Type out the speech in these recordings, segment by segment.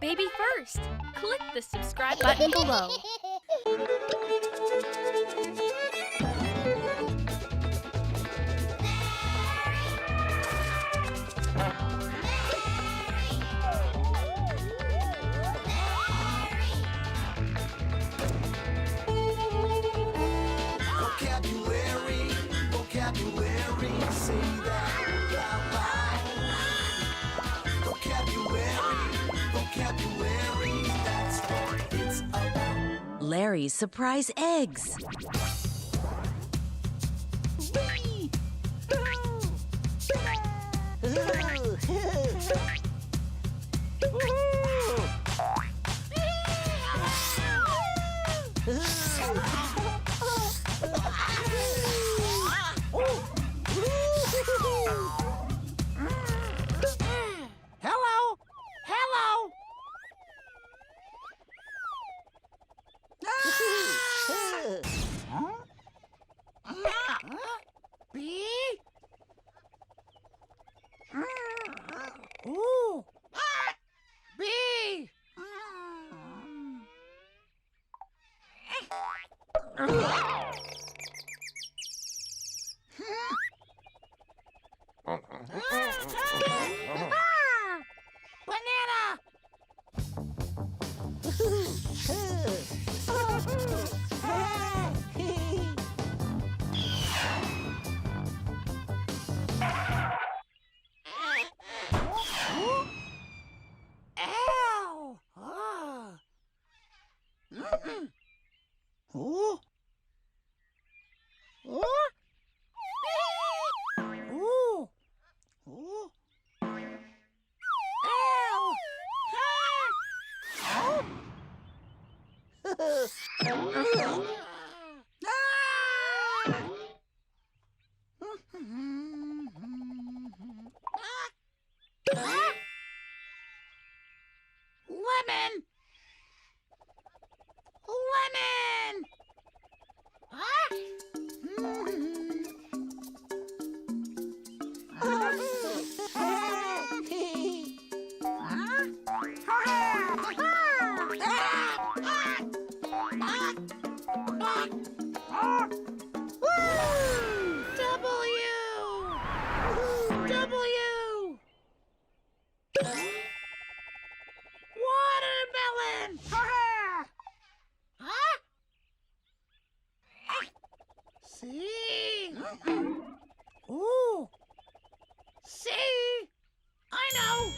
BabyFirst. Click the subscribe button below. Vocabulary, vocabulary, say that loud. Vocabulary, vocabulary, that's what it's about. Larry's surprise eggs. Hello, hello. B? Ooh. B. Banana. Ow! Ooh. Ooh. Ooh. Ooh. Ow! Ah! Lemon! Lemon! Watermelon! Huh? See? Ooh! See? I know!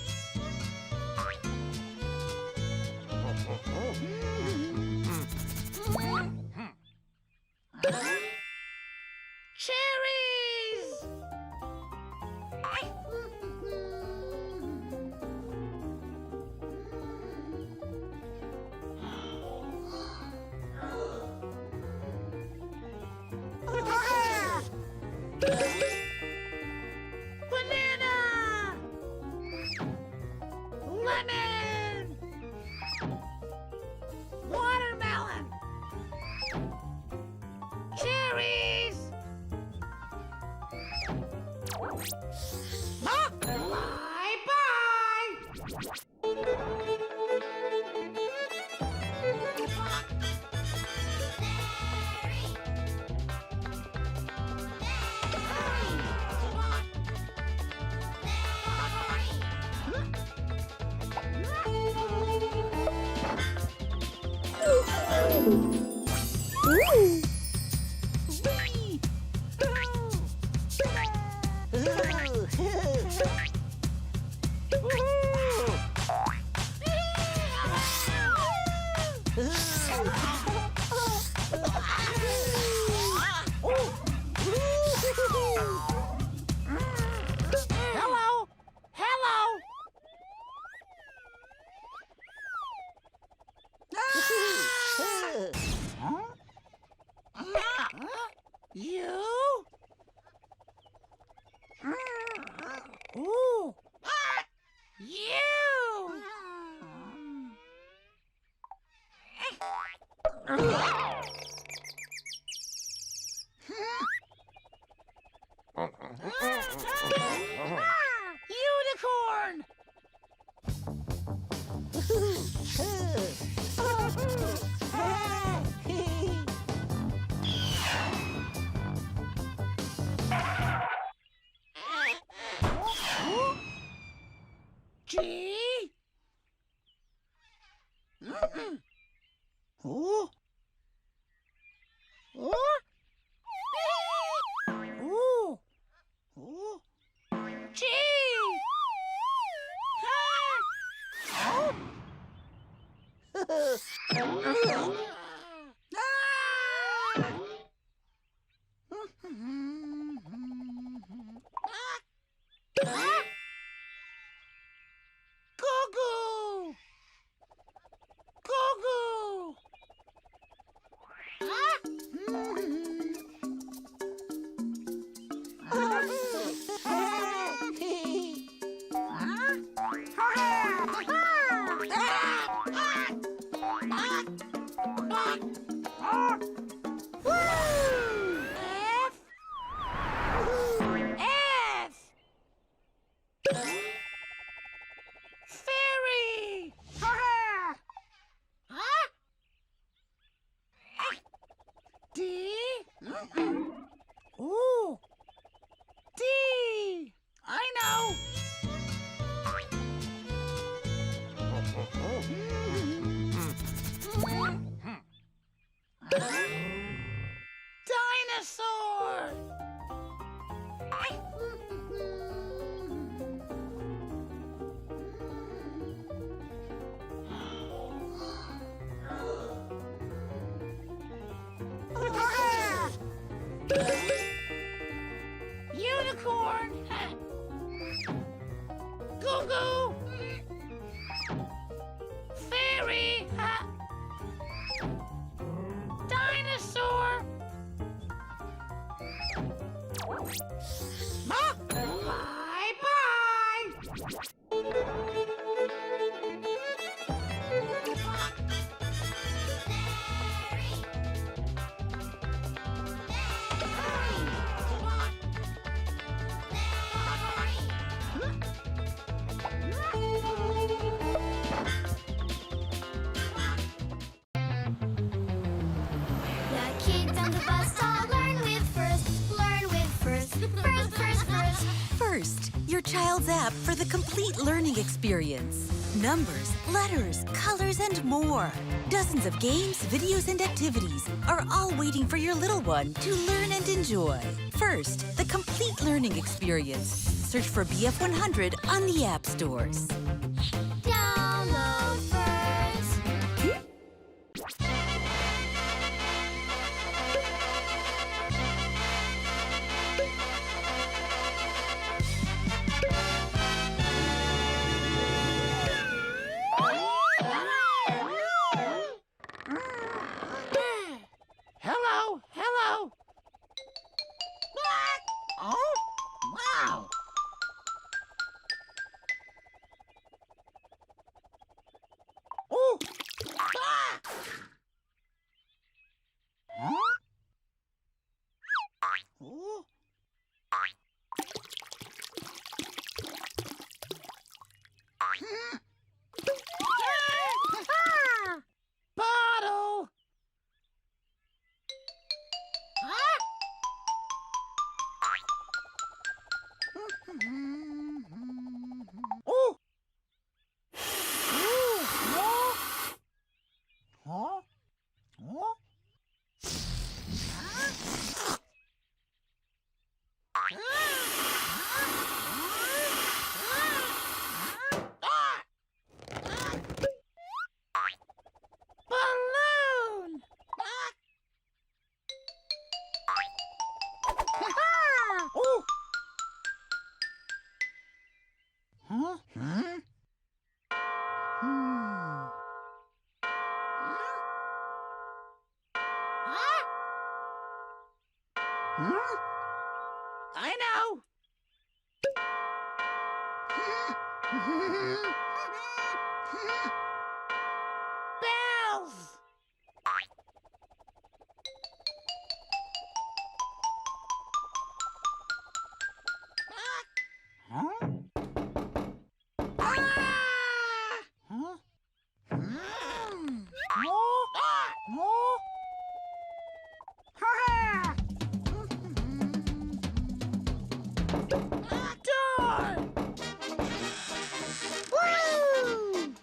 Cherries! Banana! Lemon! Watermelon! Cherries! Hello! Hello! You? Ooh! You! Unicorn! Ooh. Ooh. Ooh. Ooh. Gee. Oh. Goo-goo! Goo-goo! Fairy! D? Ooh! D! I know! Dinosaur! Unicorn! Goo-goo! Fairy! Dinosaur! The kids on the bus all learn with first. Learn with first. First, first, first. First, your child's app for the complete learning experience. Numbers, letters, colors, and more. Dozens of games, videos, and activities are all waiting for your little one to learn and enjoy. First, the complete learning experience. Search for BF100 on the app stores. Download first. Hello, hello. Oh, wow. Oh. Huh? Oh. Bottle. Oh! Huh? Huh? Balloon! Oh! Huh? Huh? Huh? I know. Bells. Huh? Huh? Door! Woo!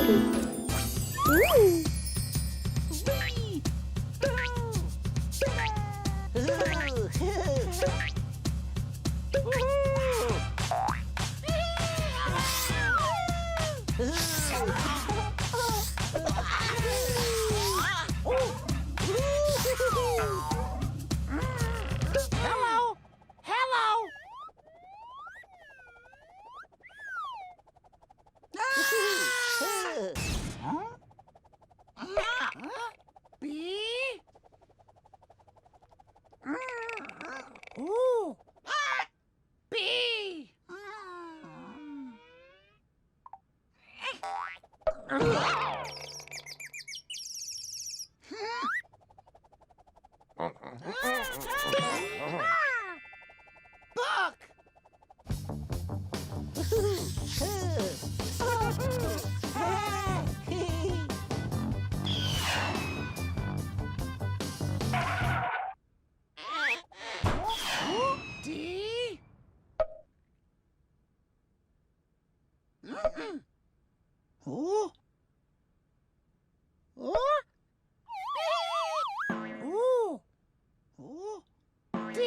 Hello! Hello! B? Ooh! B! Book! D? Ooh. Ooh. Ooh. Ooh. D.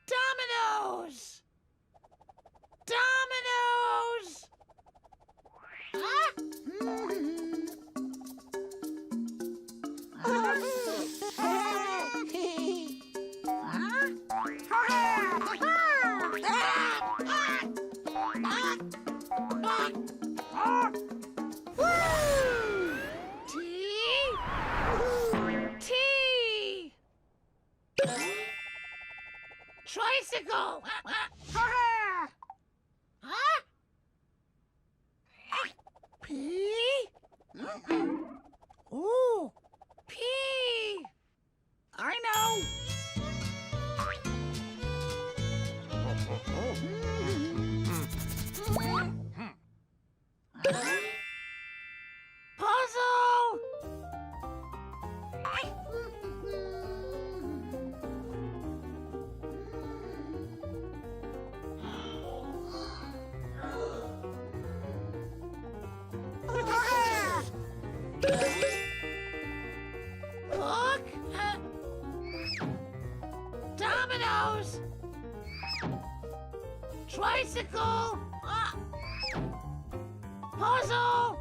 Dominoes! Dominoes! T! Tricycle! P? Ooh! P! I know! Puzzle! Look! Dominoes! Tricycle! Puzzle!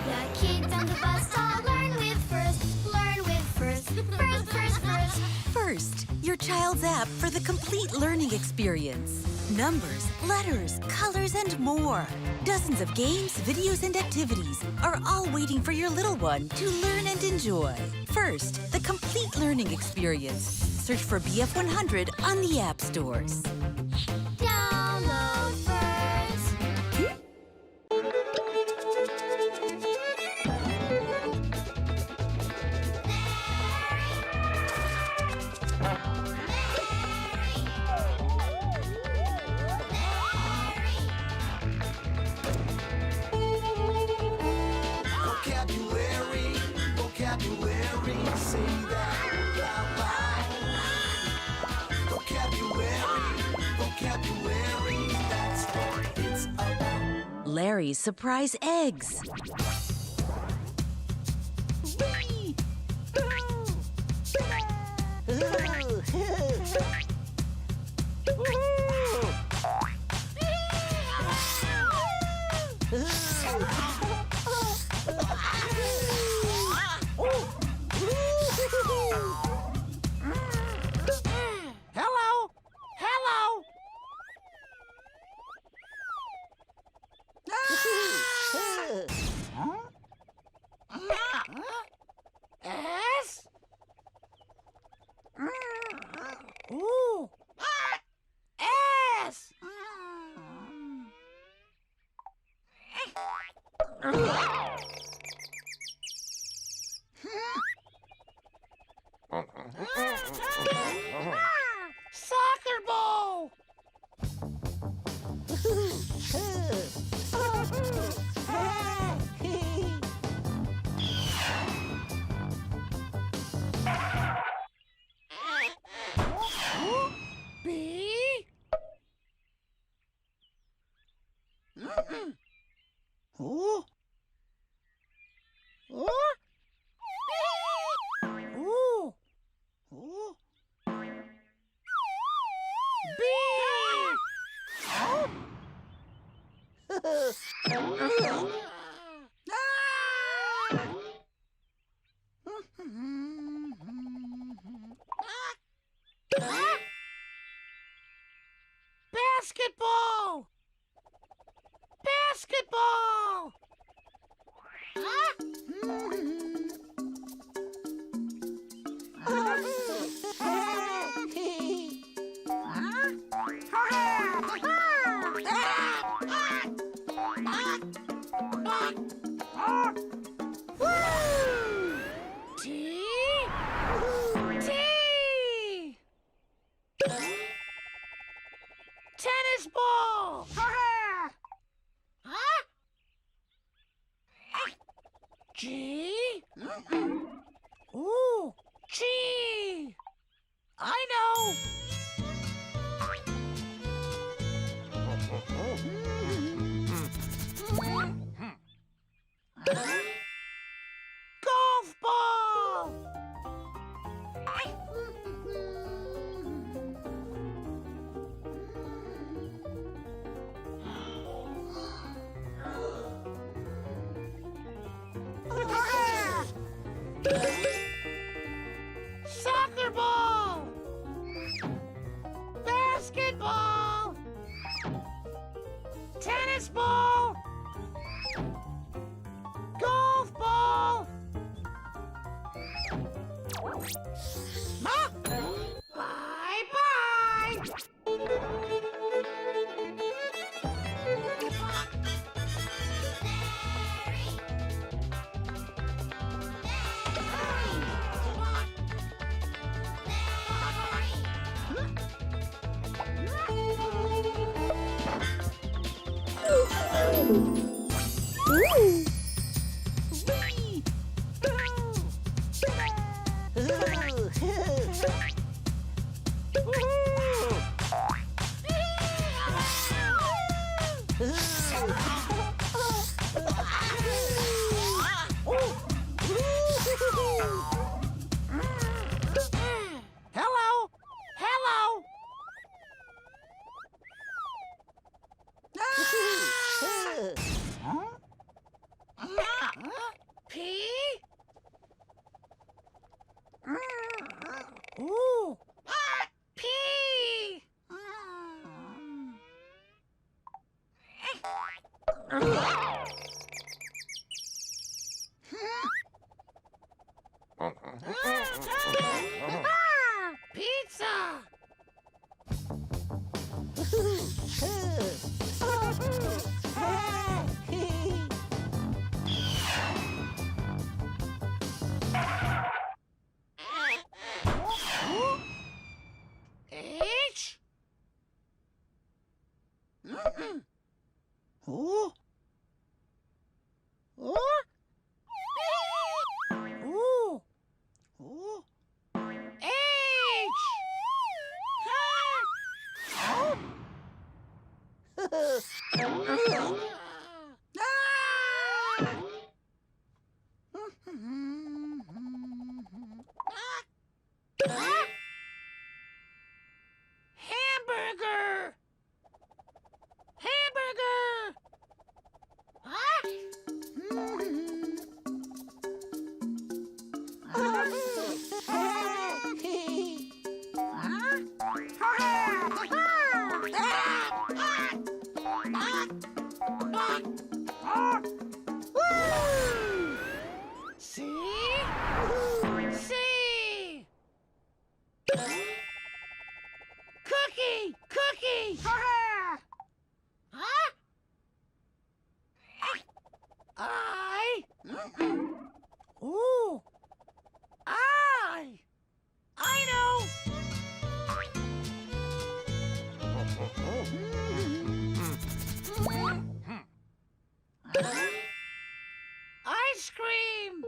The kids on the bus all learn with first. Learn with first. First, first, first. First, your child's app for the complete learning experience. Numbers, letters, colors, and more. Dozens of games, videos, and activities are all waiting for your little one to learn and enjoy. First, the complete learning experience. Search for BF100 on the app stores. Download first. Vocabulary, vocabulary, say that loud, loud. Vocabulary, vocabulary, that's what it's about. Larry's surprise eggs. Hello! Hello! Soccer ball! B? Oh? Oh? Ooh. Ooh. B! Oh? Basketball! Basketball! T? T! Tennis ball! Huh? G? Ooh, G! I know! Golf ball! Soccer ball! Basketball! Tennis ball! Golf Ooh. I know. Ice cream.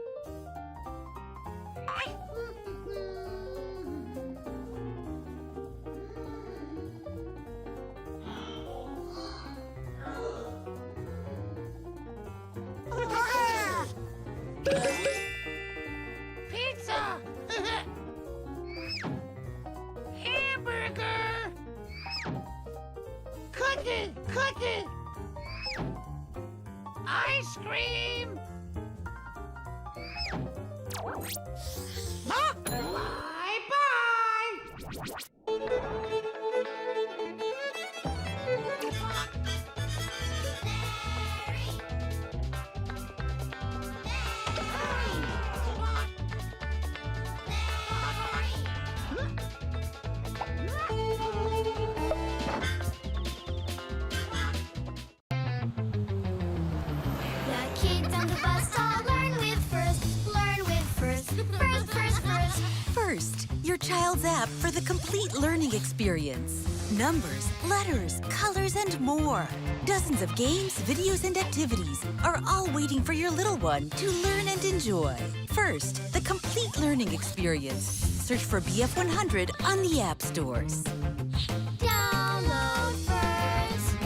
Pizza. Hamburger. Cookie. Ice cream. The kids on the bus all learn with first. Learn with first. First. First, your child's app for the complete learning experience. Numbers, letters, colors, and more. Dozens of games, videos, and activities are all waiting for your little one to learn and enjoy. First, the complete learning experience. Search for BF100 on the app stores. Download first.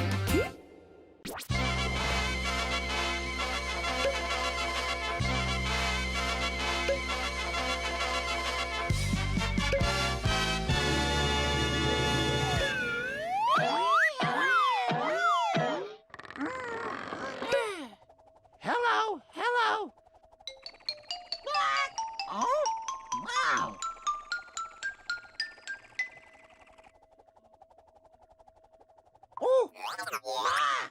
Hello. Oh, wow. Oh. Ah.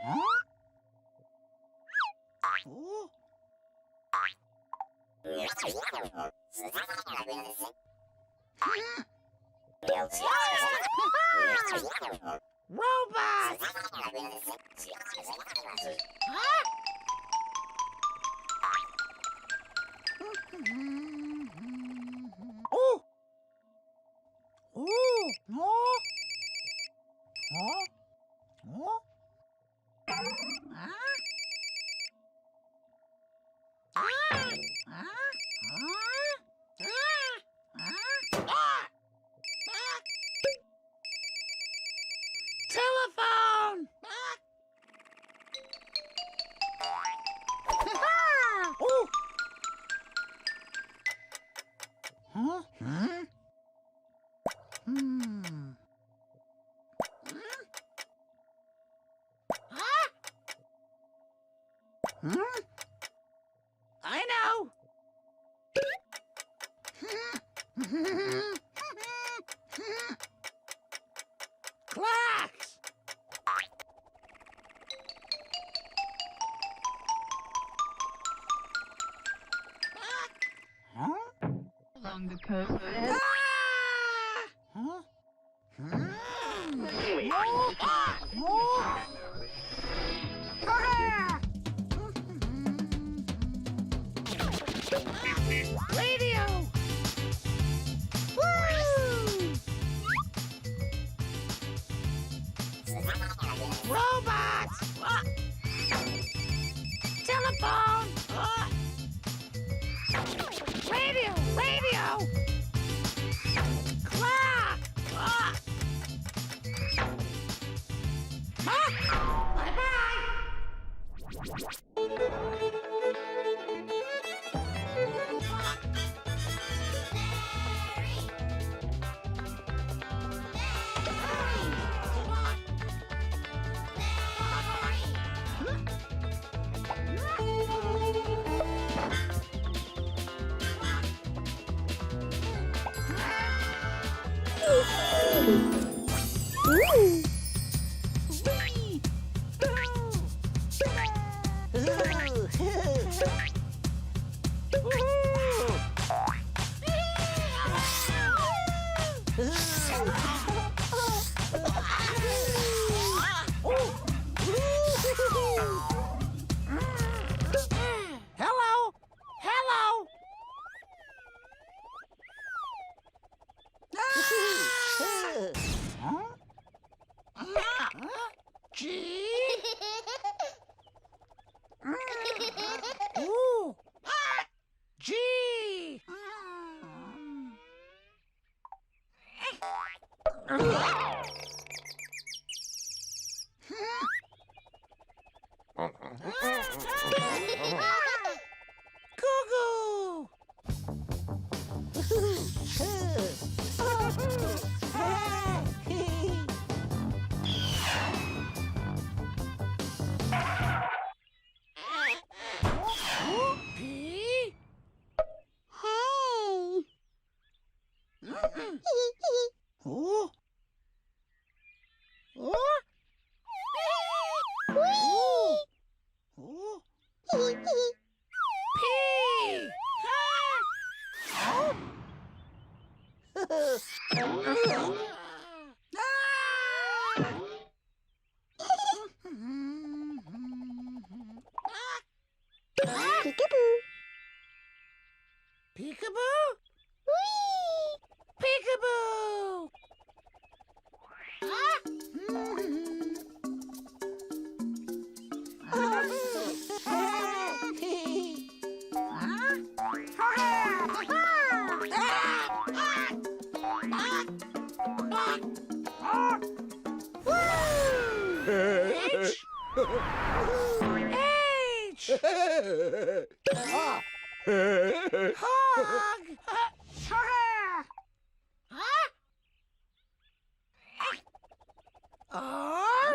Huh? Oh. Robot! Huh? Oh! Oh! Oh! Oh! Oh! Huh? Telephone! Oh! Huh? Huh? I know. Clocks. Huh? Along the coast. Huh? Radio! Woo! Robots! Telephone! Radio! Clock! Cuckoo! P? Hey! Oh? Oh? Oh? P! Oh? Peekaboo! Peekaboo? Peekaboo! H? H! Hog! R?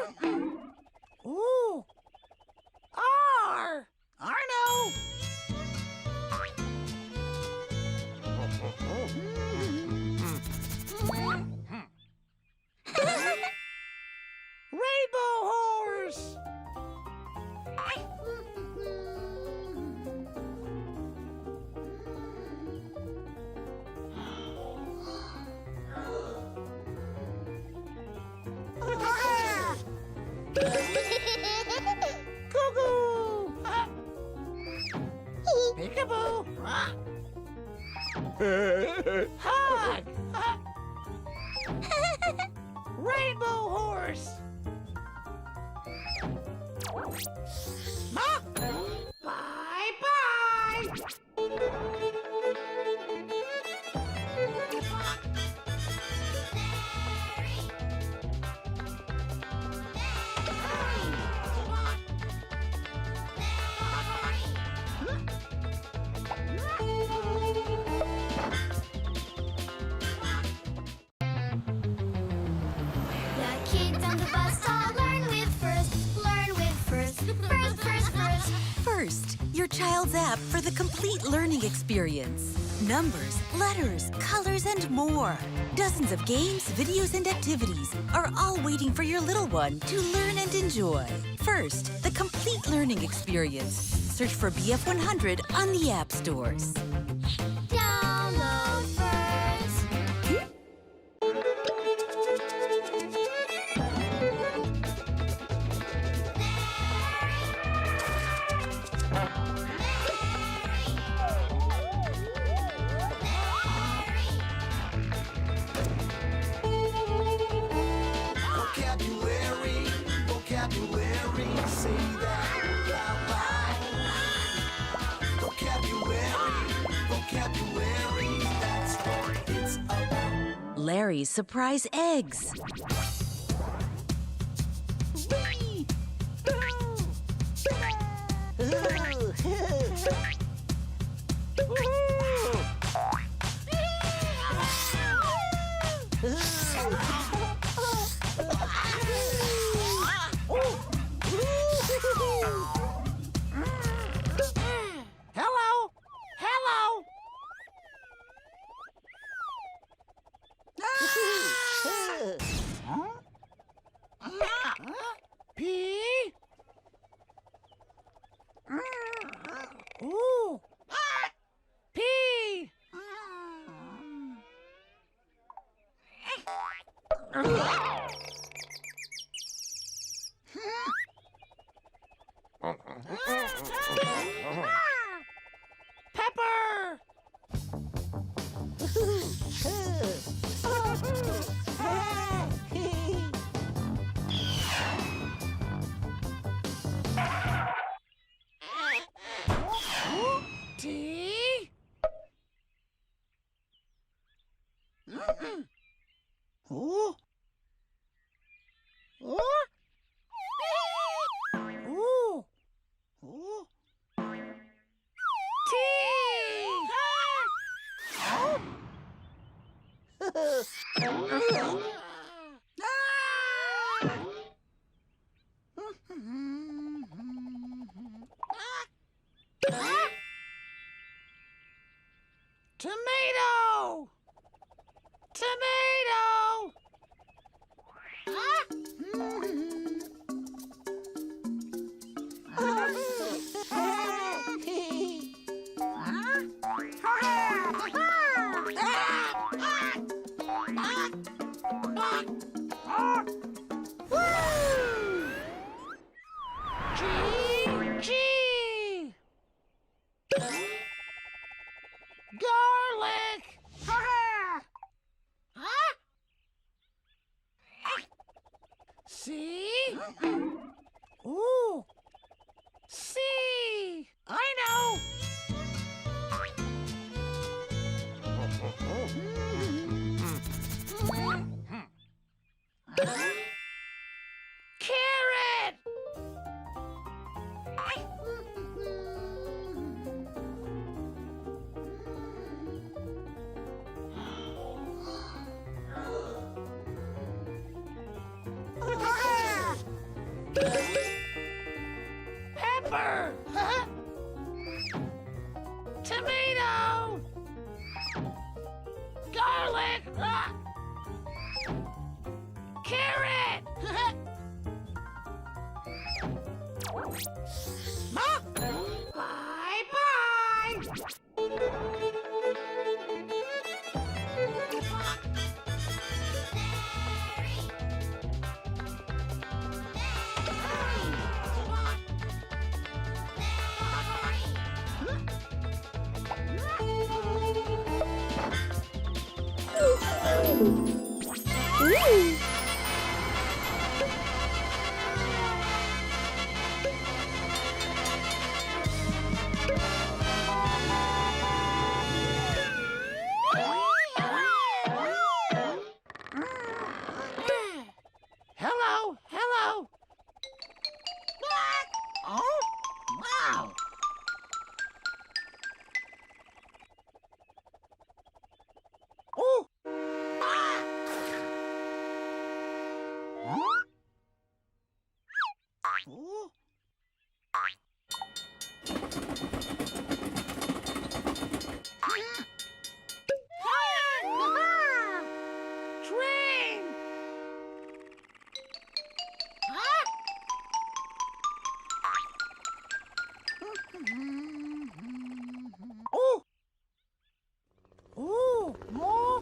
Ooh! R! Arno! Rainbow horse! Cuckoo! Peekaboo! Hog! Rainbow horse! Bye-bye! The kids on the bus all learn with first. Learn with first. First, first, first. First, your child's app for the complete learning experience. Numbers, letters, colors, and more. Dozens of games, videos, and activities are all waiting for your little one to learn and enjoy. First, the complete learning experience. Search for BF100 on the app stores. Download first. Vocabulary, vocabulary, say that loud, loud. Vocabulary, vocabulary, that's what it's about. Larry's surprise eggs. Hello! Hello! P? Ooh! P! Pepper! T? Ooh. Ooh. Ooh. Tomato! Tomato! Garlic! See? Ooh! See! I know! Carrot! Pepper! Tomato! Garlic! Carrot! Hello, hello. Oh, wow. Oh. Huh? Oh. Train! Oh! Oh! More!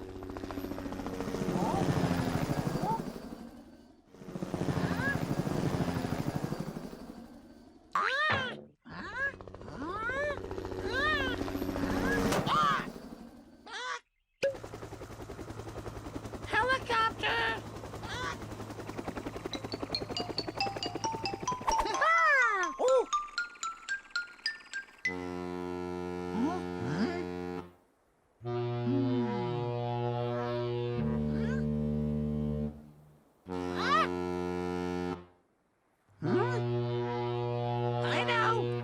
Helicopter! Oh! I know.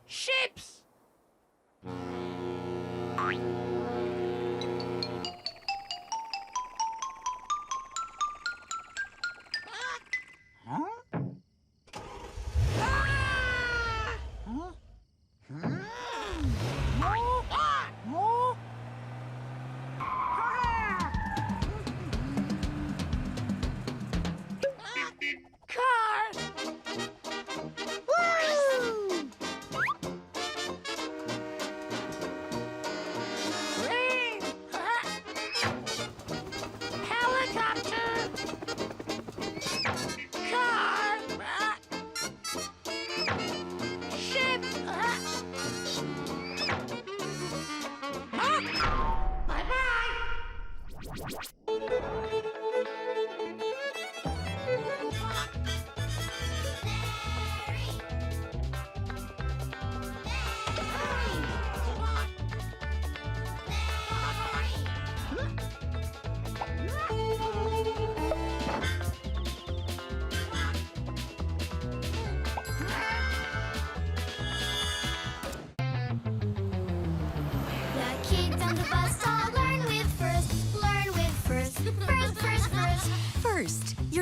Ships. Huh? Huh? More?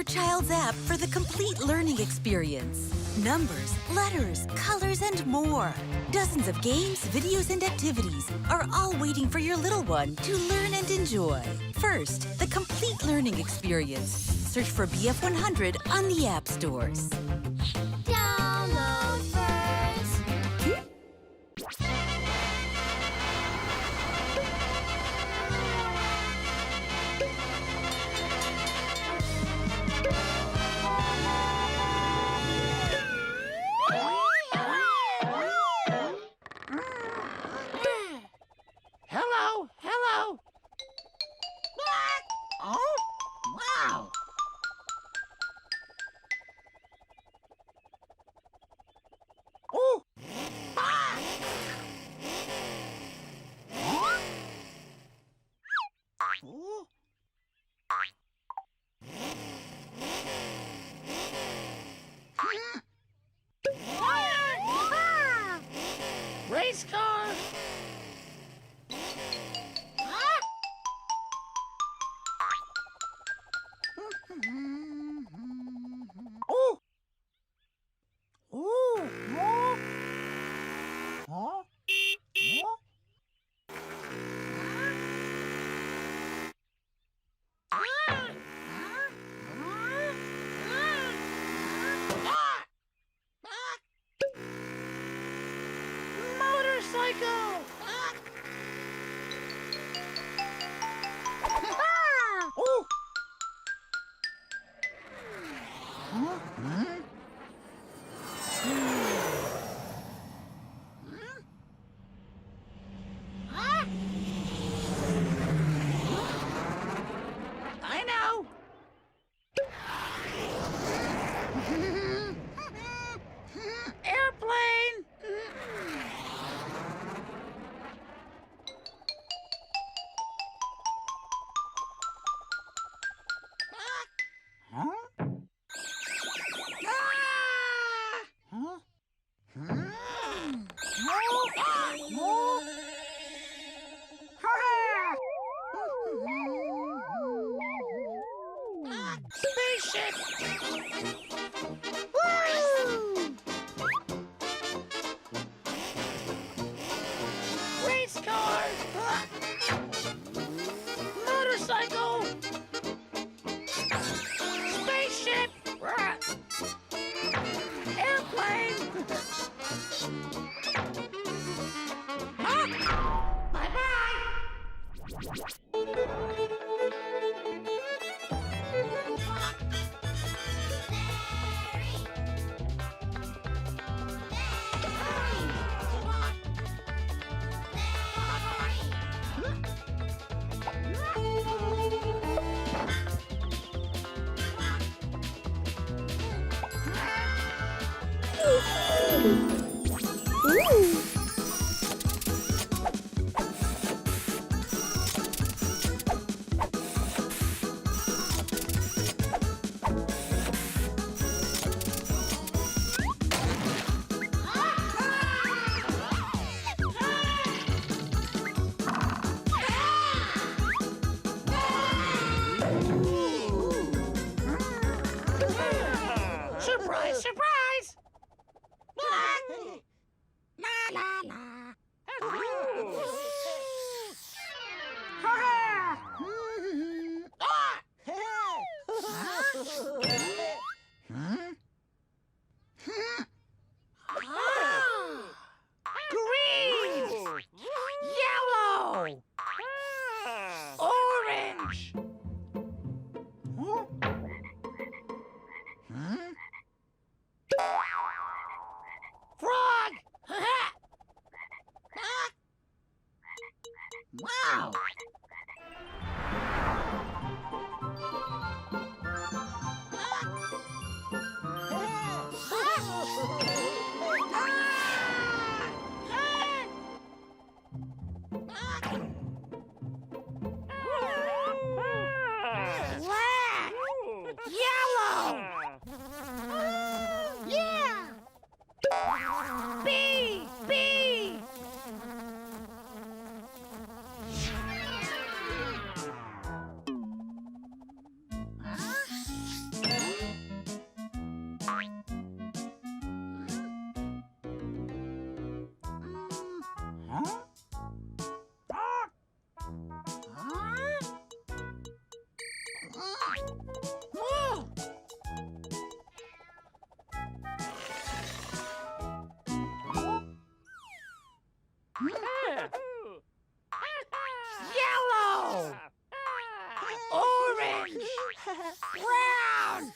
your child's app for the complete learning experience. Numbers, letters, colors, and more. Dozens of games, videos, and activities are all waiting for your little one to learn and enjoy. First, the complete learning experience. Search for BF100 on the app stores. Download first. Hello, hello. Oh, wow. Oh. Ah. Oh. Race car. Oh. Oh. Oh. Huh? Huh? Motorcycle! Oh! Huh? Huh? I know. Airplane. Huh? Huh? Spaceship! Woo! Race car! Motorcycle! Spaceship! Airplane! Surprise, surprise! La la la. Green! Yellow! Orange! Huh? Huh? Frog! Wow! Black! Yellow! Yeah! B! B! Round.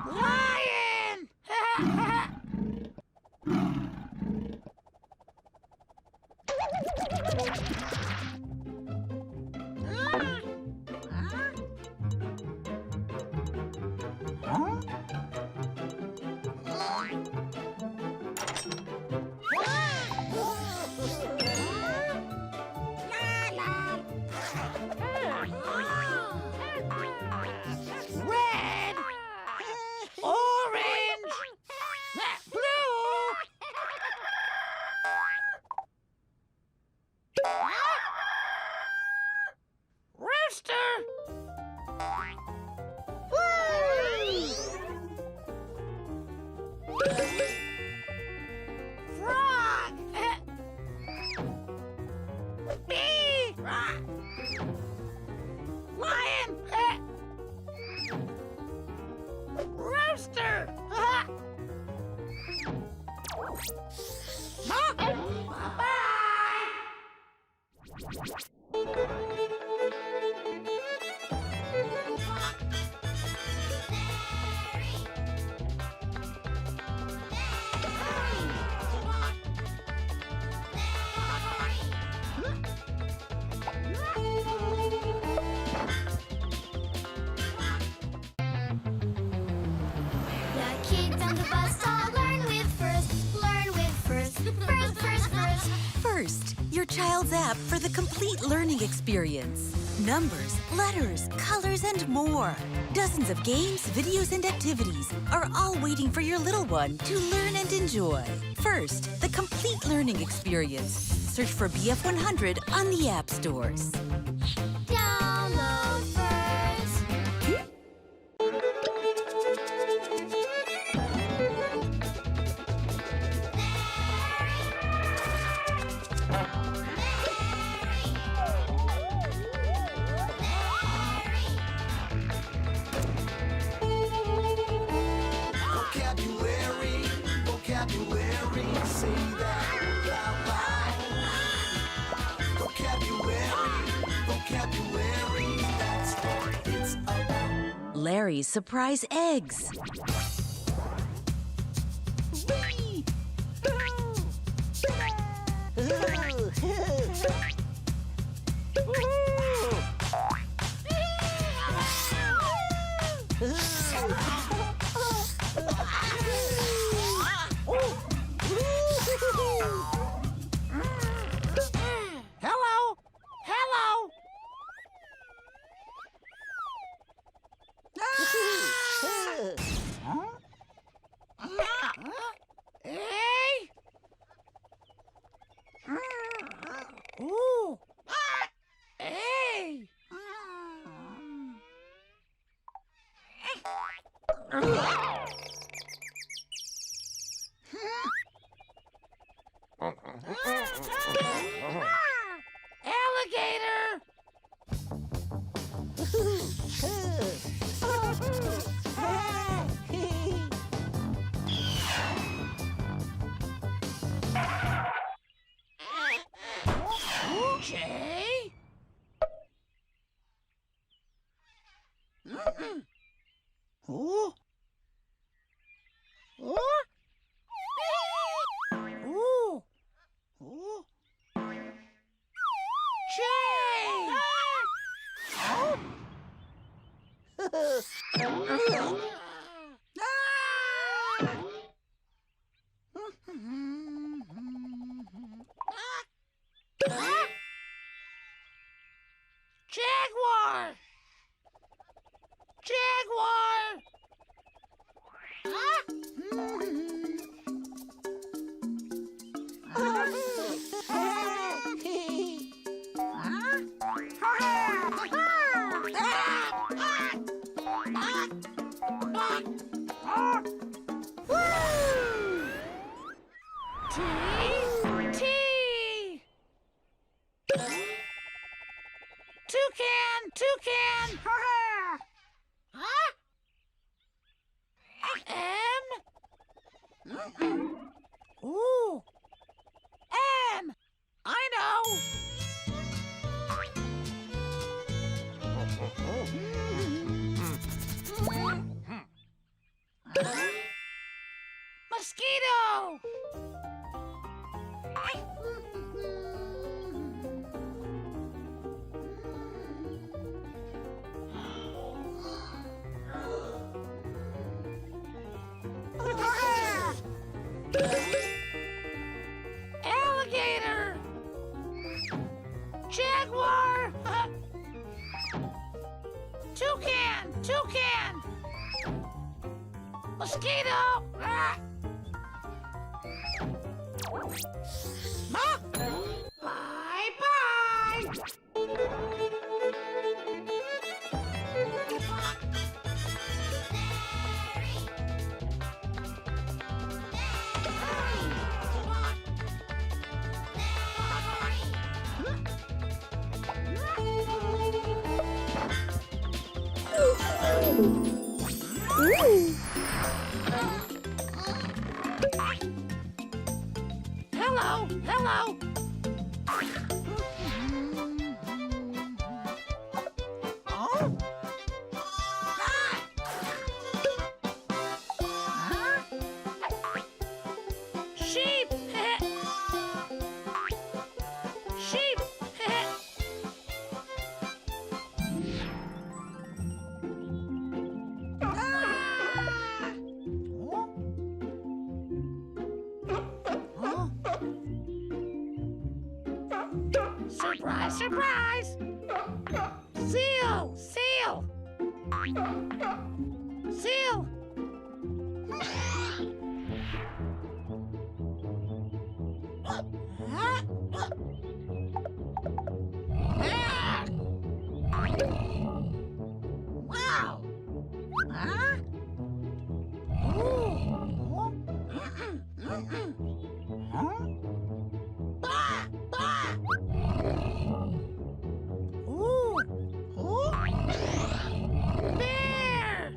Lion. Red. Orange. Blue. Rooster. Frog. Bee. Lion. Rooster. Bye. The kids on the bus all learn with first. Learn with first. First, first, first. First, your child's app for the complete learning experience. Numbers, letters, colors, and more. Dozens of games, videos, and activities are all waiting for your little one to learn and enjoy. First, the complete learning experience. Search for BF100 on the app stores. Download first. Vocabulary, vocabulary, say that loud, loud. Vocabulary, vocabulary, that's what it's about. Larry's surprise eggs. Hello. Hello. Hey. Ooh. Hey. Alligator. Jay? Ooh. Ooh. Ooh. Ooh. Jay! Jaguar! Jaguar! Toucan! Huh? M? Ooh! M! I know! Yellow! Alligator! Jaguar! Toucan! Mosquito! Bye-bye! Hello! Oh? Sheep! Sheep! Surprise, surprise! Seal! Wow! Huh? Bear!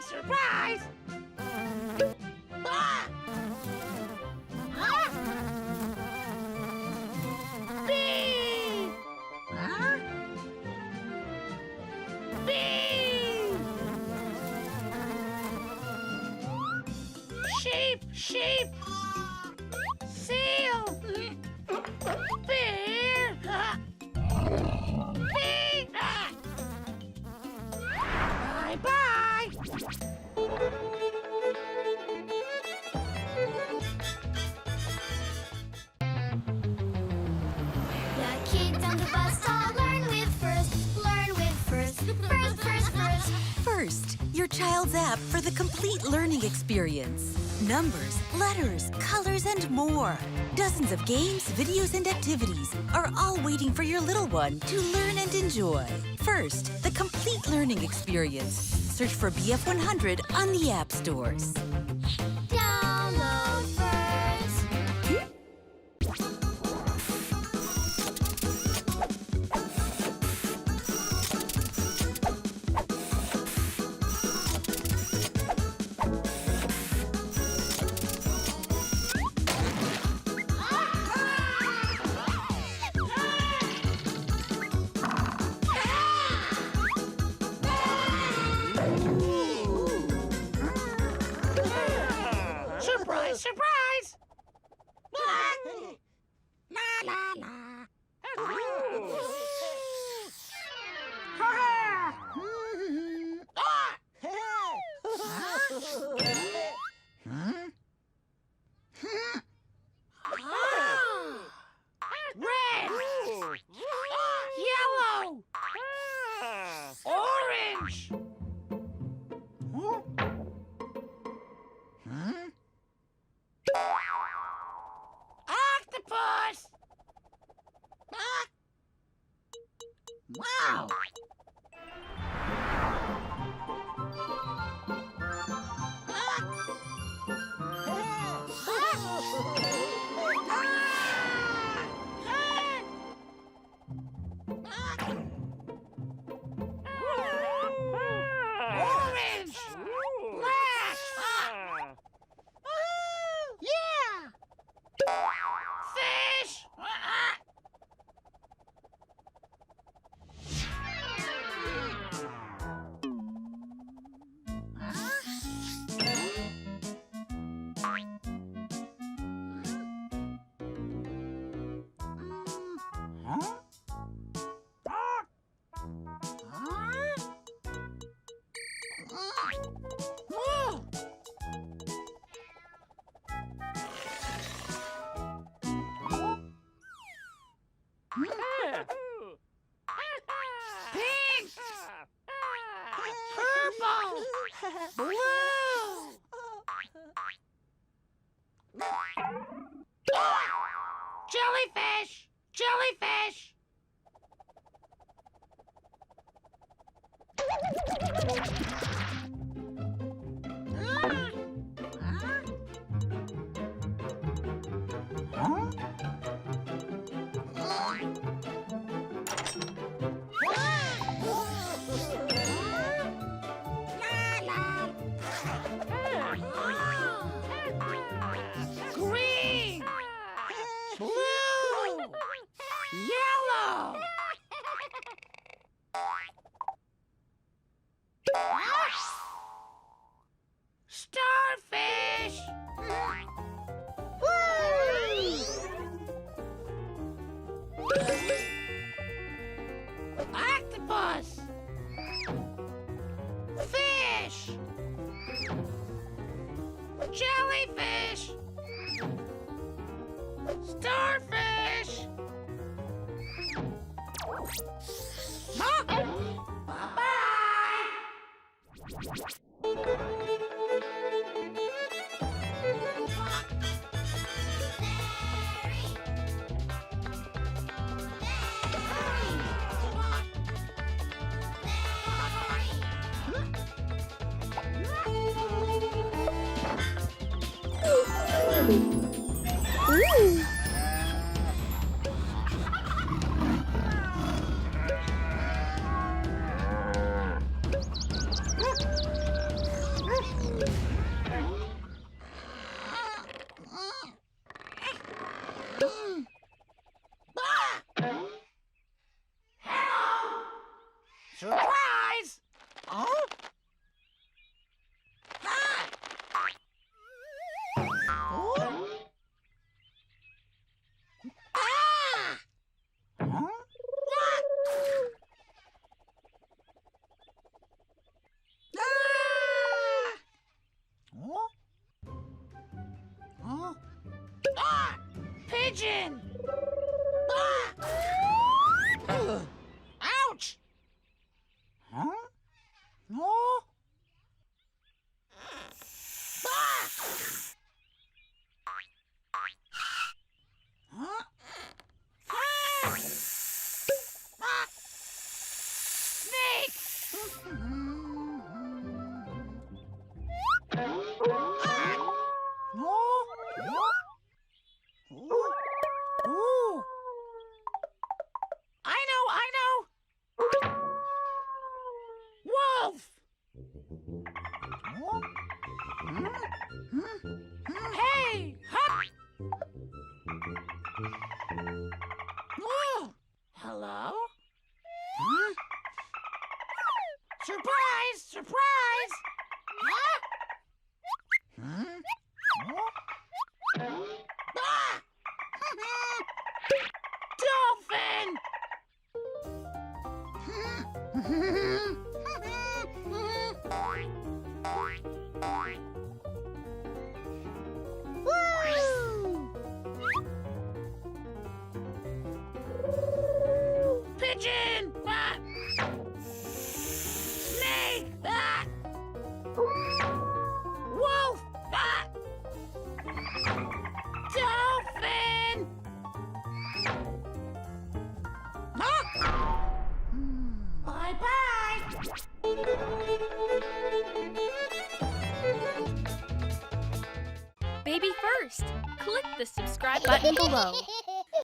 Surprise! Bee! Huh? Bee! Sheep! Seal! Bear! Bee! Bye-bye! The kids on the bus all learn with first. Learn with first. First. First, your child's app for the complete learning experience. Numbers, letters, colors, and more. Dozens of games, videos, and activities are all waiting for your little one to learn and enjoy. First, the complete learning experience. Search for BF100 on the app stores. Download first. Surprise! La la la. Red! Yellow! Orange! Octopus! Wow! Orange! Black! Yeah! Fish! Blue. Jellyfish. Jellyfish. Green. Blue. Yellow. Starfish. Octopus. Fish. Jellyfish. Starfish. Bye. Surprise! Huh? Ah! Oh? Ah! Huh? Ah! Oh? Huh? Ah! Pigeon! Ah! Ouch! Huh? No? Ah! Huh? Ah! Ah! Snake! Ah! No? Ooh. Ooh. I know. Wolf! Hey! Hup! Oh, hello? Huh? Surprise! Surprise! Huh? Huh? Oh? Ah! Dolphin! Pigeon! Ah! Snake! Ah! Wolf! Ah! Dolphin! Huh? Bye-bye! BabyFirst. Click the subscribe button below.